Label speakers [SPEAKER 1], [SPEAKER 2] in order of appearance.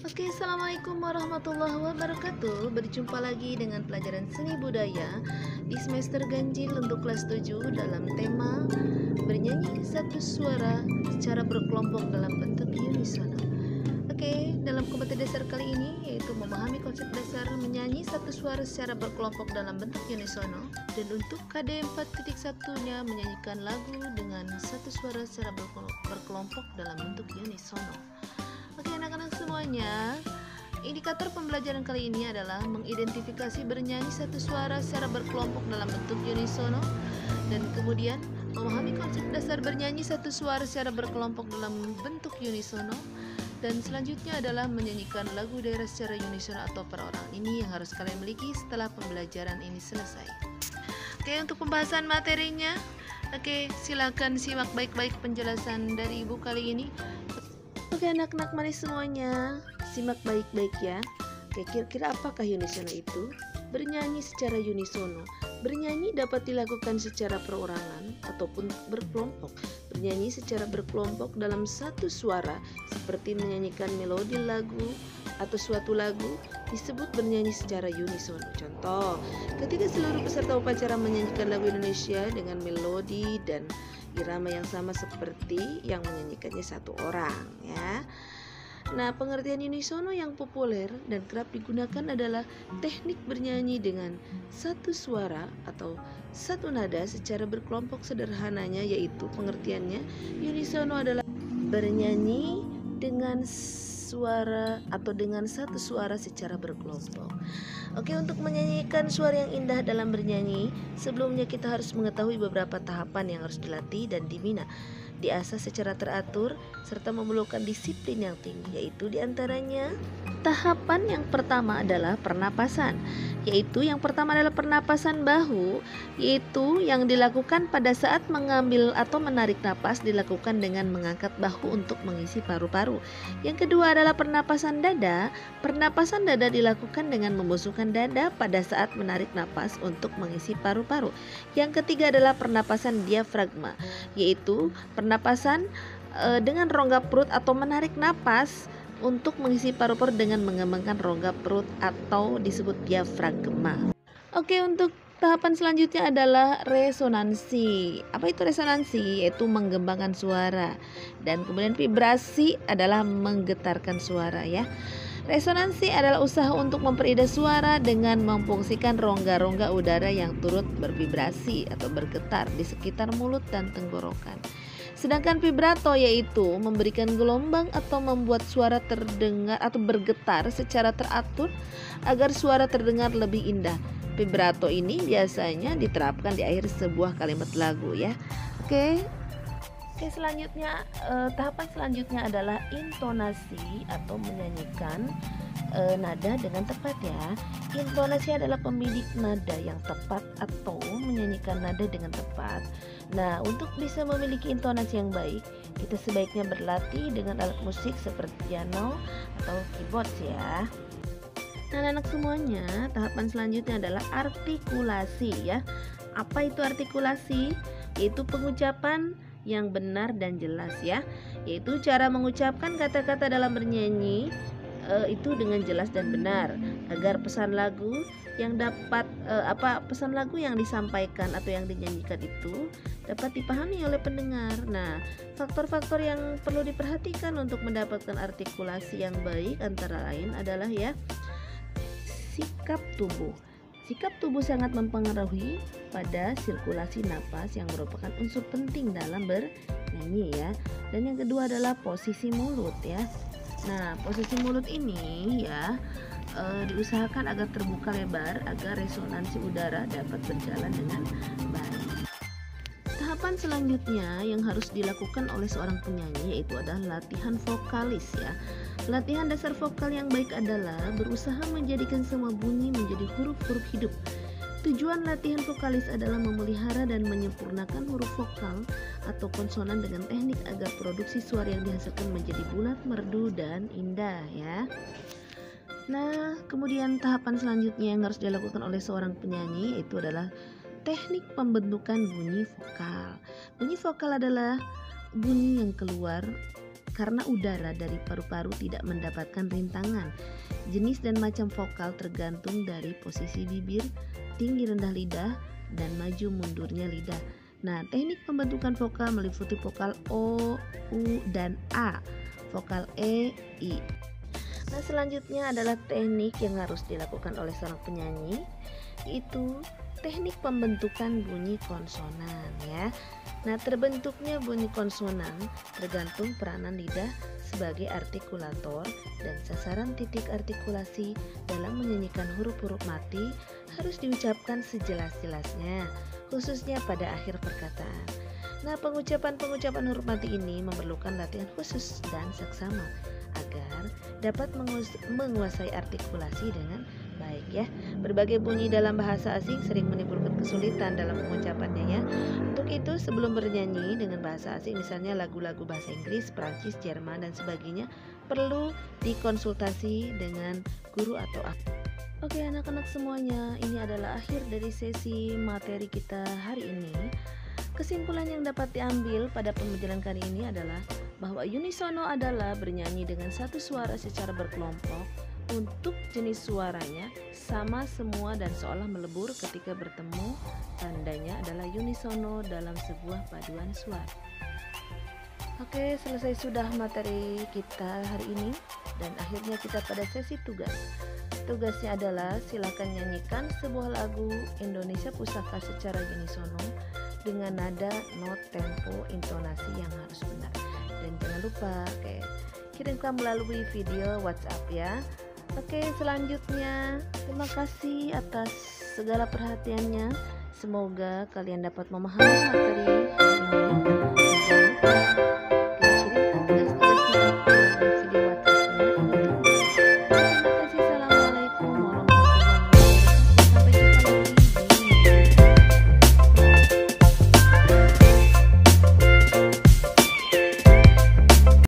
[SPEAKER 1] Oke, assalamualaikum warahmatullahi wabarakatuh. Berjumpa lagi dengan pelajaran seni budaya di semester ganjil untuk kelas 7 dalam tema bernyanyi satu suara secara berkelompok dalam bentuk unisono. Oke, dalam kompetisi dasar kali ini yaitu memahami konsep dasar menyanyi satu suara secara berkelompok dalam bentuk unisono, dan untuk KD 4.1-nya menyanyikan lagu dengan satu suara secara berkelompok dalam bentuk unisono. Oke anak-anak semuanya, indikator pembelajaran kali ini adalah mengidentifikasi bernyanyi satu suara secara berkelompok dalam bentuk unisono, dan kemudian memahami konsep dasar bernyanyi satu suara secara berkelompok dalam bentuk unisono, dan selanjutnya adalah menyanyikan lagu daerah secara unisono atau perorangan. Ini yang harus kalian miliki setelah pembelajaran ini selesai. Oke, untuk pembahasan materinya, silakan simak baik-baik penjelasan dari ibu kali ini. Oke anak-anak manis semuanya, simak baik-baik ya. Oke, kira-kira apakah unisono itu? Bernyanyi secara unisono. Bernyanyi dapat dilakukan secara perorangan ataupun berkelompok. Bernyanyi secara berkelompok dalam satu suara, seperti menyanyikan melodi lagu atau suatu lagu, disebut bernyanyi secara unisono. Contoh, ketika seluruh peserta upacara menyanyikan lagu Indonesia dengan melodi dan irama yang sama seperti yang menyanyikannya satu orang ya. Nah, pengertian unisono yang populer dan kerap digunakan adalah teknik bernyanyi dengan satu suara atau satu nada secara berkelompok. Sederhananya yaitu pengertiannya, unisono adalah bernyanyi dengan suara atau dengan satu suara secara berkelompok. Oke, untuk menyanyikan suara yang indah dalam bernyanyi, sebelumnya kita harus mengetahui beberapa tahapan yang harus dilatih dan dibina, diasah secara teratur, serta memerlukan disiplin yang tinggi, yaitu diantaranya tahapan yang pertama adalah pernapasan, yaitu yang pertama adalah pernapasan bahu, yaitu yang dilakukan pada saat mengambil atau menarik napas dilakukan dengan mengangkat bahu untuk mengisi paru-paru. Yang kedua adalah pernapasan dada. Pernapasan dada dilakukan dengan membusungkan dada pada saat menarik napas untuk mengisi paru-paru. Yang ketiga adalah pernapasan diafragma, yaitu pernapasan dengan rongga perut atau menarik napas untuk mengisi paru-paru dengan mengembangkan rongga perut atau disebut diafragma. Oke, untuk tahapan selanjutnya adalah resonansi. Apa itu resonansi? Yaitu menggembangkan suara. Dan kemudian vibrasi adalah menggetarkan suara ya. Resonansi adalah usaha untuk memperindah suara dengan memfungsikan rongga-rongga udara yang turut bervibrasi atau bergetar di sekitar mulut dan tenggorokan. Sedangkan vibrato yaitu memberikan gelombang atau membuat suara terdengar atau bergetar secara teratur agar suara terdengar lebih indah. Vibrato ini biasanya diterapkan di akhir sebuah kalimat lagu ya. Oke, selanjutnya tahapan selanjutnya adalah intonasi atau menyanyikan nada dengan tepat ya. Intonasi adalah pembidik nada yang tepat atau menyanyikan nada dengan tepat. Nah, untuk bisa memiliki intonasi yang baik, kita sebaiknya berlatih dengan alat musik seperti piano atau keyboard ya. Nah, anak semuanya, tahapan selanjutnya adalah artikulasi ya. Apa itu artikulasi? Yaitu pengucapan yang benar dan jelas ya. Yaitu cara mengucapkan kata-kata dalam bernyanyi itu dengan jelas dan benar agar pesan lagu yang dapat pesan lagu yang disampaikan atau yang dinyanyikan itu dapat dipahami oleh pendengar. Nah, faktor-faktor yang perlu diperhatikan untuk mendapatkan artikulasi yang baik antara lain adalah ya, sikap tubuh. Sikap tubuh sangat mempengaruhi pada sirkulasi napas yang merupakan unsur penting dalam bernyanyi ya. Dan yang kedua adalah posisi mulut ya. Nah, posisi mulut ini ya diusahakan agar terbuka lebar agar resonansi udara dapat berjalan dengan baik. Tahapan selanjutnya yang harus dilakukan oleh seorang penyanyi yaitu adalah latihan vokalis ya. Latihan dasar vokal yang baik adalah berusaha menjadikan semua bunyi menjadi huruf-huruf hidup. Tujuan latihan vokalis adalah memelihara dan menyempurnakan huruf vokal atau konsonan dengan teknik agar produksi suara yang dihasilkan menjadi bulat, merdu, dan indah ya. Nah, kemudian tahapan selanjutnya yang harus dilakukan oleh seorang penyanyi itu adalah teknik pembentukan bunyi vokal. Bunyi vokal adalah bunyi yang keluar karena udara dari paru-paru tidak mendapatkan rintangan. Jenis dan macam vokal tergantung dari posisi bibir, tinggi rendah lidah, dan maju mundurnya lidah. Nah, teknik pembentukan vokal meliputi vokal O, U, dan A, vokal E, I. Nah, selanjutnya adalah teknik yang harus dilakukan oleh seorang penyanyi, yaitu teknik pembentukan bunyi konsonan ya. Nah, terbentuknya bunyi konsonan tergantung peranan lidah sebagai artikulator dan sasaran titik artikulasi dalam menyanyikan huruf-huruf mati harus diucapkan sejelas-jelasnya, khususnya pada akhir perkataan. Nah, pengucapan huruf mati ini memerlukan latihan khusus dan seksama agar dapat menguasai artikulasi dengan baik ya. Berbagai bunyi dalam bahasa asing sering menimbulkan kesulitan dalam pengucapannya ya. Untuk itu sebelum bernyanyi dengan bahasa asing, misalnya lagu-lagu bahasa Inggris, Prancis, Jerman dan sebagainya, perlu dikonsultasi dengan guru atau ahli. Oke anak-anak semuanya, ini adalah akhir dari sesi materi kita hari ini. Kesimpulan yang dapat diambil pada pembelajaran kali ini adalah bahwa unisono adalah bernyanyi dengan satu suara secara berkelompok untuk jenis suaranya sama semua dan seolah melebur ketika bertemu. Tandanya adalah unisono dalam sebuah paduan suara. Oke, selesai sudah materi kita hari ini dan akhirnya kita pada sesi tugas. Tugasnya adalah silakan nyanyikan sebuah lagu Indonesia Pusaka secara unisono dengan nada, not, tempo, intonasi yang harus benar. Dan jangan lupa kirimkan melalui video WhatsApp ya. Oke, selanjutnya terima kasih atas segala perhatiannya. Semoga kalian dapat memahami materi hari ini.